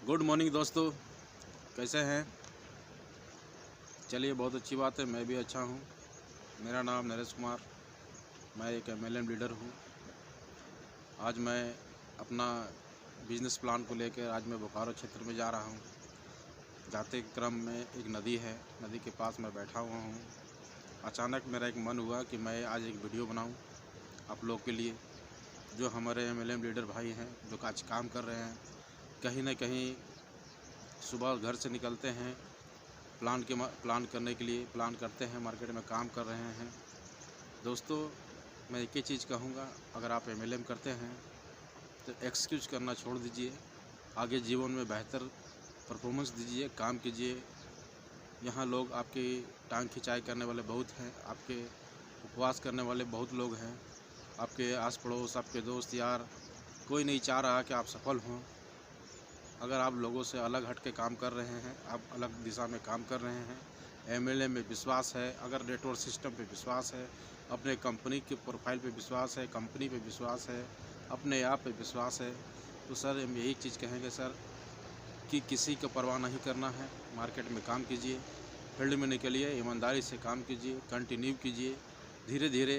Good morning दोस्तों, कैसे हैं? चलिए, बहुत अच्छी बात है। मैं भी अच्छा हूं। मेरा नाम नरेश कुमार, मैं एक एमएलएम लीडर हूं। आज मैं अपना बिजनेस प्लान को लेकर आज मैं बोकारो क्षेत्र में जा रहा हूं। जाते क्रम में एक नदी है, नदी के पास मैं बैठा हुआ हूं। अचानक मेरा एक मन हुआ कि मैं आज एक वीडियो बनाऊं आप लोग के लिए। जो हमारे एमएलएम लीडर भाई हैं, जो आज काम कर रहे हैं, कहीं ना कहीं सुबह घर से निकलते हैं प्लान करने के लिए, प्लान करते हैं, मार्केट में काम कर रहे हैं। दोस्तों, मैं एक ही चीज़ कहूँगा, अगर आप एमएलएम करते हैं तो एक्सक्यूज करना छोड़ दीजिए। आगे जीवन में बेहतर परफॉर्मेंस दीजिए, काम कीजिए। यहाँ लोग आपकी टांग खिंचाई करने वाले बहुत हैं, आपके उपवास करने वाले बहुत लोग हैं। आपके आस पड़ोस, आपके दोस्त यार, कोई नहीं चाह रहा कि आप सफल हों। अगर आप लोगों से अलग हट के काम कर रहे हैं, आप अलग दिशा में काम कर रहे हैं, एमएलएम में विश्वास है, अगर नेटवर्क सिस्टम पे विश्वास है, अपने कंपनी के प्रोफाइल पे विश्वास है, कंपनी पे विश्वास है, अपने आप पे विश्वास है, तो सर हम यही चीज़ कहेंगे सर कि किसी का परवाह नहीं करना है। मार्केट में काम कीजिए, फील्ड में निकलिए, ईमानदारी से काम कीजिए, कंटिन्यू कीजिए, धीरे धीरे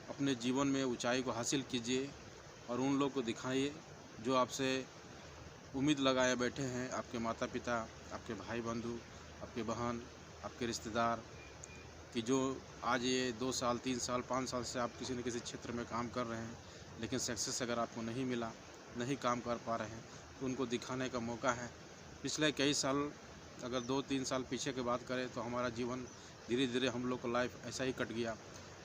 अपने जीवन में ऊंचाई को हासिल कीजिए और उन लोग को दिखाइए जो आपसे उम्मीद लगाए बैठे हैं। आपके माता पिता, आपके भाई बंधु, आपके बहन, आपके रिश्तेदार, कि जो आज ये 2 साल, 3 साल, 5 साल से आप किसी न किसी क्षेत्र में काम कर रहे हैं, लेकिन सक्सेस अगर आपको नहीं मिला, नहीं काम कर पा रहे हैं, तो उनको दिखाने का मौका है। पिछले कई साल, अगर 2-3 साल पीछे की बात करें, तो हमारा जीवन धीरे धीरे हम लोग का लाइफ ऐसा ही कट गया।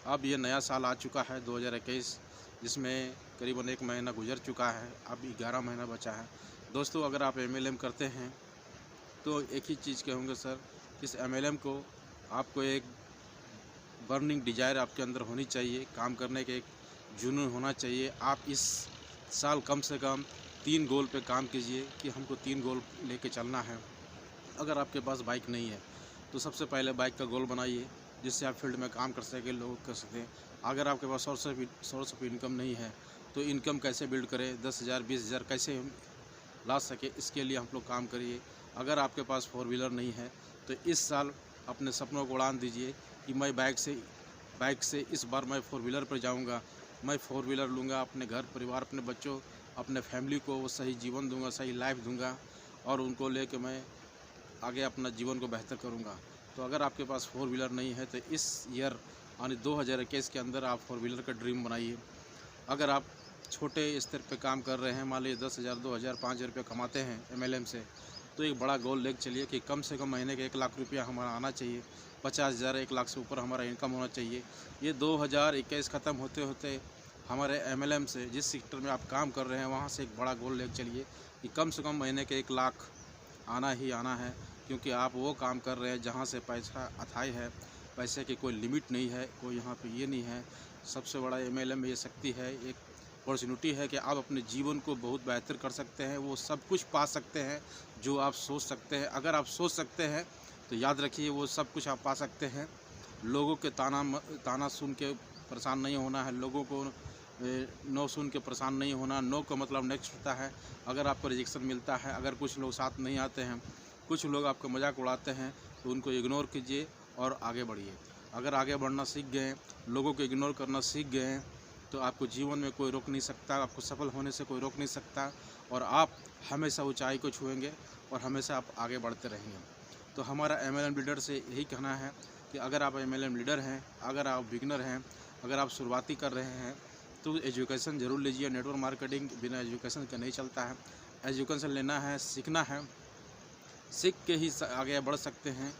अब ये नया साल आ चुका है 2021, जिसमें करीबन 1 महीना गुजर चुका है, अब 11 महीना बचा है। दोस्तों, अगर आप एमएलएम करते हैं तो एक ही चीज़ कहूँगा सर, इस एमएलएम को आपको एक बर्निंग डिज़ायर आपके अंदर होनी चाहिए, काम करने के एक जुनून होना चाहिए। आप इस साल कम से कम 3 गोल पे काम कीजिए कि हमको 3 गोल लेके चलना है। अगर आपके पास बाइक नहीं है तो सबसे पहले बाइक का गोल बनाइए, जिससे आप फील्ड में काम कर सकें, लोग कर सकें। अगर आपके पास सोर्स ऑफ इनकम नहीं है तो इनकम कैसे बिल्ड करें, 10,000 20,000 कैसे हम ला सके, इसके लिए हम लोग काम करिए। अगर आपके पास 4 व्हीलर नहीं है तो इस साल अपने सपनों को उड़ान दीजिए कि मैं बाइक से इस बार मैं 4 व्हीलर पर जाऊंगा। मैं 4 व्हीलर लूँगा, अपने घर परिवार, अपने बच्चों, अपने फैमिली को वो सही जीवन दूंगा, सही लाइफ दूंगा और उनको लेके मैं आगे अपना जीवन को बेहतर करूंगा। तो अगर आपके पास 4 व्हीलर नहीं है तो इस ईयर यानी 2021 के अंदर आप 4 व्हीलर का ड्रीम बनाइए। अगर आप छोटे स्तर पे काम कर रहे हैं, मान लीजिए 10,000, 2,000, 5,000 रुपये कमाते हैं एमएलएम से, तो एक बड़ा गोल लेके चलिए कि कम से कम महीने के 1 लाख रुपया हमारा आना चाहिए। 50,000, 1 लाख से ऊपर हमारा इनकम होना चाहिए। ये 2021 ख़त्म होते होते हमारे एमएलएम से, जिस सेक्टर में आप काम कर रहे हैं, वहाँ से एक बड़ा गोल लेके चलिए कि कम से कम महीने के 1 लाख आना ही आना है। क्योंकि आप वो काम कर रहे हैं जहाँ से पैसा अथाई है, पैसे की कोई लिमिट नहीं है, कोई यहाँ पे ये नहीं है। सबसे बड़ा एमएलएम में ये शक्ति है, एक अपॉर्चुनिटी है कि आप अपने जीवन को बहुत बेहतर कर सकते हैं, वो सब कुछ पा सकते हैं जो आप सोच सकते हैं। अगर आप सोच सकते हैं तो याद रखिए वो सब कुछ आप पा सकते हैं। लोगों के ताना सुन के परेशान नहीं होना है, लोगों को नो सुन के परेशान नहीं होना। नो का मतलब नेक्स्ट होता है। अगर आपको रिजेक्शन मिलता है, अगर कुछ लोग साथ नहीं आते हैं, कुछ लोग आपका मजाक उड़ाते हैं, तो उनको इग्नोर कीजिए और आगे बढ़िए। अगर आगे बढ़ना सीख गए, लोगों को इग्नोर करना सीख गए, तो आपको जीवन में कोई रोक नहीं सकता, आपको सफल होने से कोई रोक नहीं सकता और आप हमेशा ऊंचाई को छुएंगे और हमेशा आप आगे बढ़ते रहेंगे। तो हमारा एमएलएम लीडर से यही कहना है कि अगर आप एमएलएम लीडर हैं, अगर आप बिगनर हैं, अगर आप शुरुआती कर रहे हैं, तो एजुकेशन ज़रूर लीजिए। नेटवर्क मार्केटिंग बिना एजुकेशन का नहीं चलता है। एजुकेशन लेना है, सीखना है, सीख के ही आगे बढ़ सकते हैं।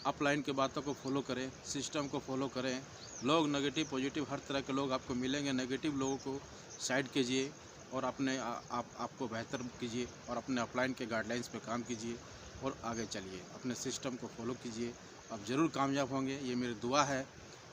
अपलाइन के बातों को फॉलो करें, सिस्टम को फॉलो करें। लोग नेगेटिव पॉजिटिव हर तरह के लोग आपको मिलेंगे, नेगेटिव लोगों को साइड कीजिए और अपने आपको बेहतर कीजिए और अपने अपलाइन के गाइडलाइंस पे काम कीजिए और आगे चलिए। अपने सिस्टम को फॉलो कीजिए, आप ज़रूर कामयाब होंगे। ये मेरी दुआ है,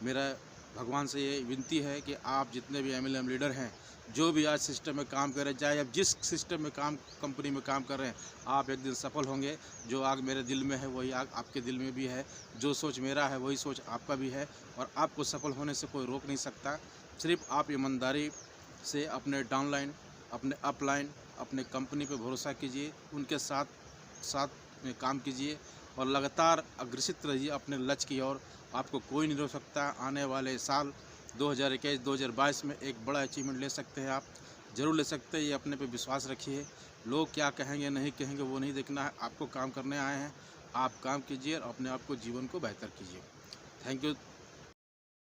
मेरा भगवान से ये विनती है कि आप जितने भी एमएलएम लीडर हैं, जो भी आज सिस्टम में काम कर रहे हैं, चाहे आप जिस सिस्टम में कंपनी में काम कर रहे हैं, आप एक दिन सफल होंगे। जो आग मेरे दिल में है वही आग आपके दिल में भी है, जो सोच मेरा है वही सोच आपका भी है और आपको सफल होने से कोई रोक नहीं सकता। सिर्फ आप ईमानदारी से अपने डाउनलाइन, अपने अपलाइन अपने कंपनी पे भरोसा कीजिए, उनके साथ में काम कीजिए और लगातार अग्रसित रहिए अपने लक्ष्य की ओर। आपको कोई नहीं रोक सकता। आने वाले साल 2021-2022 में एक बड़ा अचीवमेंट ले सकते हैं आप, ज़रूर ले सकते हैं। ये अपने पे विश्वास रखिए। लोग क्या कहेंगे नहीं कहेंगे वो नहीं देखना है, आपको काम करने आए हैं। आप काम कीजिए और अपने आप को जीवन को बेहतर कीजिए। Thank you.